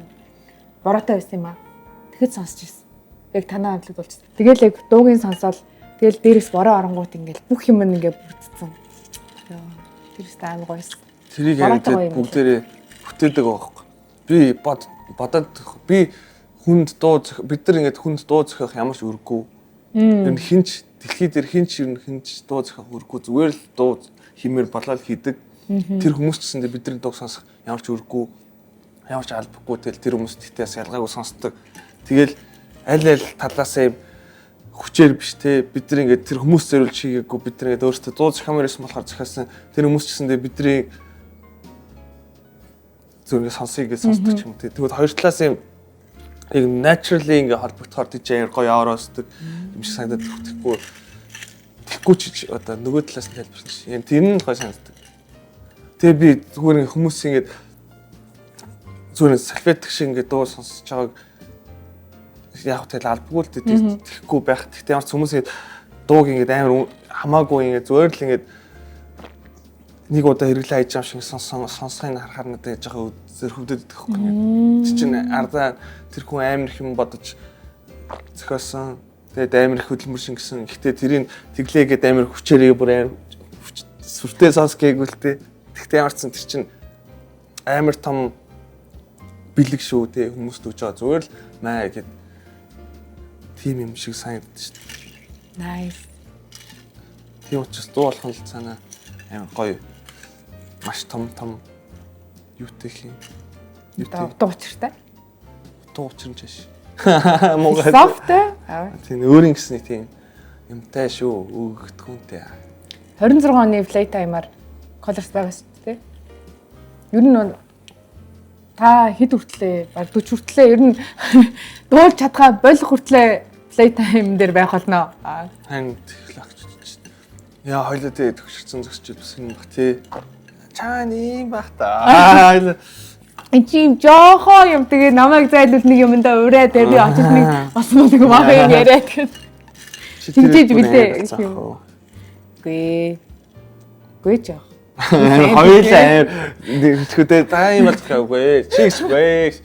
S1: Бороотой байсан юм аа. тэгэхэд сонсч ирсэн. Яг танаа хамтлаг болж. Тэгэл яг дуугийн сонсоод тэгэл дээрээс бороо оронгууд ингээл бүх юм ингээ бүрдсэн. Тэрс таам гоёс.
S2: Тэрийг яг бүгдээрээ бүтээдэг байгаа байхгүй. Би бодоод би хүнд бид нар ингээд хүнд дуу зохиох ямар ч үрггүй. Ер нь хинч дэлхий дээр хинч дуу зохиох үрггүй. Зүгээр л дуу химээр болоод хийдэг. Тэр хүмүүс ч гэсэндээ бидний дуу сонсох ямар ч үрггүй, ямар ч албахгүй тэл тэр хүмүүст тэтээс ялгаагүй сонсдог. Тэгэл аль талаасаа юм хүчээр биш те бид нар ингээд тэр хүмүүс зориулж хийгээгүй бид нар ингээд өөрсдөө дуу зохиомоор байсан болохоор зохиосон тэр хүмүүс ч гэсэндээ бидний зүрхээ сонсъё гэж сонсдог ч юм те. Тэгвэл хоёр талаас юм яг naturally ингээд холбогдохоор тийч гоё авараасдаг юм шиг санагдаад тэгэхгүй ч одоо нөгөө талаас нь хэлбэрч. Яг тэр нь гоё санагддаг. Тэгээ би зүгээр хүмүүс ингээд зүгээр салфетик шиг ингээд дуу сонсож байгааг яг тэгэл албагүй л тэгэхгүй байх. Тэгтээ ямар ч хүмүүс ингээд дууг ингээд амар хамаагүй ингээд зүгээр л ингээд нэг удаа хэрэглээ хайж байгаа шиг сонсохыг харахаар надад яж байгаа зөрхөвдөд идэх хөхгүй. Чи чинь ардаа тэр хүн амар их юм бодож зохиосон. Тэгээд амар их хөдөлмөр шингэсэн. Гэхдээ тэрийг тэглээгээд амар хүчээрээ бүр амар сүртэй сонс гээгүүлтэй. Тэгтээ ямар ч сан тэр чинь амар том бэлэг шүү те хүмүүст өгч байгаа. Зүгээр л маа гэд тим юм шиг санагдаж шүү дээ.
S1: Nice.
S2: Тийм учраас дуу болох нь цаана амар гоё маш том юутэй хин.
S1: Утга учиртай.
S2: Утга учир нь чаш. Монгол.
S1: Soft.
S2: Тийм өөрийн гэсний тийм юмтай шүү өгдөггүнтэй.
S1: 26 оны Playtime-аар Colors байгаа шүү дээ. Ер нь та хэд хүртлээ? Баг 40 хүртлээ ер нь дуулж чадхаа болох хүртлээ Playtime дээр байх болно.
S2: Харин технологич. Яа хоёлоо тэгээ төгсөрсөн зөксч бас юм бах тий. Чаан юм бах та.
S1: Энд чинь жоохоо юм тэгээ намайг зайлуул нэг юмдаа ураа тэгээ би очиж нэг бас нэг мах юм яриад гэх. Чинжиж билээ. Гүй жоох.
S2: Хоёулаа хэвчүүдээ та юм болчихгүй. Чигсгүй.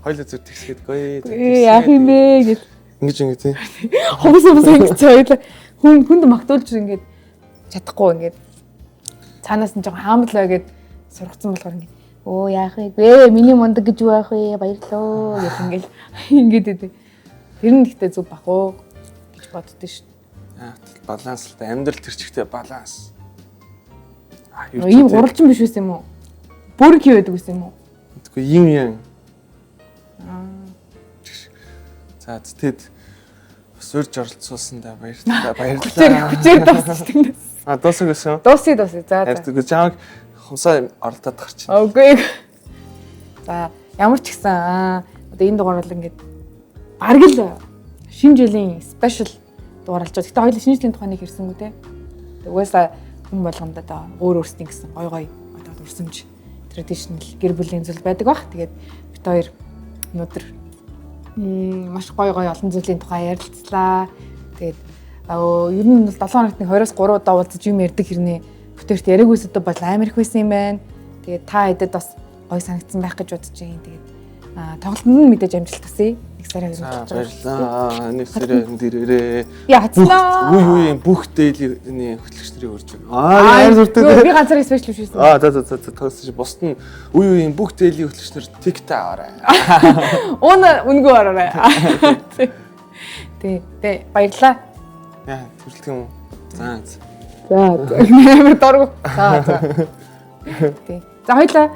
S2: Хоёулаа зүр тэгсгэдгүй.
S1: Яах юм бэ гэд.
S2: Ингэж тий.
S1: Хомс ингэж хоёулаа хүнд магтуулж ингэж чадахгүй ингэж цаанаас нь жоохон хаамлаа гэд сургацсан болохоор ингэж оо яах вэ? Миний мундаг гэж юу яах вэ? Баярлалаа гэх ингэж идэв. Тэр нь ихтэй зүг бах уу гэж боддөө шүү.
S2: Баланстай амьдрал төрчихтэй баланс.
S1: Ийм гуралжин биш үс юм уу? Бүр их байдаг үс юм уу?
S2: Тэгвэл юм. За тэгэд сурж оролцуулсандаа баярлалаа.
S1: Хүчээр дуусчихсан.
S2: Дуусах гэсэн.
S1: Дуусъя. За.
S2: Тэгвэл чамаг хумсаа оролдоод гарч.
S1: Окей. За ямар ч гэсэн одоо энэ дугаар бол ингээд бараг л шинэ жилийн спешиал дугаар болж байгаа. Гэтэ хоёул шинэ жилийн тухайныг хэрсэнгүү те. Угаасаа хүн болгонд одоо өөр өөрсдийн гэсэн гой одоо урсамж traditional гэр бүлийн зүйл байдаг бах. Тэгээд бид хоёр өнөөдөр маш гой олон зүйлийн тухай ярилцлаа. Тэгээд ер нь бол 7 хоногт 20-с 3 удаа уулзаж юм ярьдаг хэрнээ бүтээрт яригүйс өдөө бол амар их байсан юм байна. Тэгээд та хэдэд бас гой санагдсан байх гэж бодож байна. Тэгээд тоглолтод нь мэдээж амжилт тасъя. Нэг сараа
S2: хийж баярлалаа. Нэг сараа дээрээ.
S1: Яцлаа.
S2: Үе бүх дээлийн хөтлөгч нарыг урьж байна. Яар зүртэй.
S1: Би ганцаараа спешиал биш байсан.
S2: За төгсөж бусд нь үе бүх дээлийн хөтлөгч нар тиктэй аваарай.
S1: Үнгөө аваарай. Тэ баярлалаа.
S2: Яа төрөлт юм уу? За.
S1: Амар дург. За. Тэ. За хоёлаа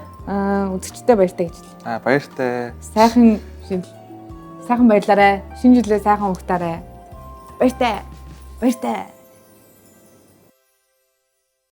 S1: үзэгчтэй баяртай гэж.
S2: Баяртай.
S1: Сайхан баярлаарай. Шинэ жилээ сайхан ухтаарай. Баяртай.